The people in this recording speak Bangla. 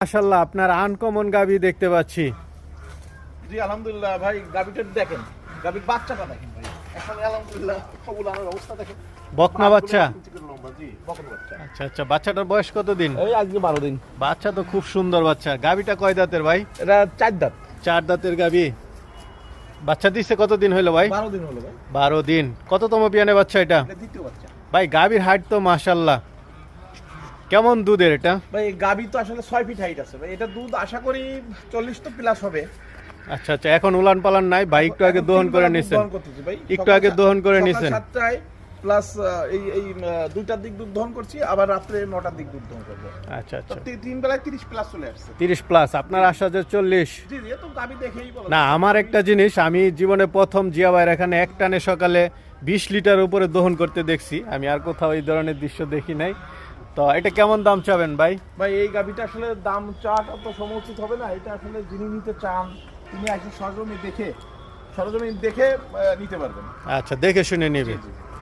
মাশাআল্লাহ, আপনার আনকমন গাবি দেখতে পাচ্ছি। জি আলহামদুলিল্লাহ ভাই, গাবিটা দেখেন, গাবির বাচ্চাটা দেখেন ভাই, এখন আলহামদুলিল্লাহ কবুলানোর অবস্থা দেখেন। বকনা বাচ্চা? জি বকনা বাচ্চা। আচ্ছা আচ্ছা, বাচ্চাটার বয়স কতদিন? এই আজকে 12 দিন। বাচ্চা তো খুব সুন্দর বাচ্চা। গাবিটা কয় দাঁতের ভাই? এটা 4 দাঁত। 4 দাঁতের গাবি। বাচ্চা দিচ্ছে কতদিন হলো ভাই? 12 দিন হলো ভাই। 12 দিন। কততম বিয়ানে বাচ্চা এটা? এটা দ্বিতীয় বাচ্চা। ভাই গাবির হাইট তো মাশাআল্লাহ, কেমন দুধের এটা? ভাই গাবি তো আসলে 6 ফিট হাইট আছে ভাই, এটা দুধ আশা করি 40 তো প্লাস হবে। আচ্ছা আচ্ছা, এখন উলান পালান নাই ভাই? একটু আগে দহন করে নিছেন? একটু আগে দহন করে নিছেন? 7টায় প্লাস এই 2টার দিক দুধ দহন করছি, আবার রাত্রে 9টার দিক দুধ দহন করব। আচ্ছা আচ্ছা, 3 বেলায় 30 প্লাস চলে আসছে। 30 প্লাস। আপনার আশা যে 40? জি জি, তো গাবি দেখেই বলা না, আমার একটা জিনিস, আমি জীবনে প্রথম জিয়া ভাইয়ের এখানে এক টানে সকালে 20 লিটার উপরে দহন করতে দেখছি। আমি আর কোথাও এই ধরনের দৃশ্য দেখি নাই। তো এটা কেমন দাম চাবেন ভাই? ভাই এই গাবিটা আসলে দাম চাটা তো সমুচিত হবে না, এটা আসলে যিনি নিতে চান তিনি আসলে সরজমিন দেখে নিতে পারবেন। আচ্ছা, দেখে শুনে নেবে।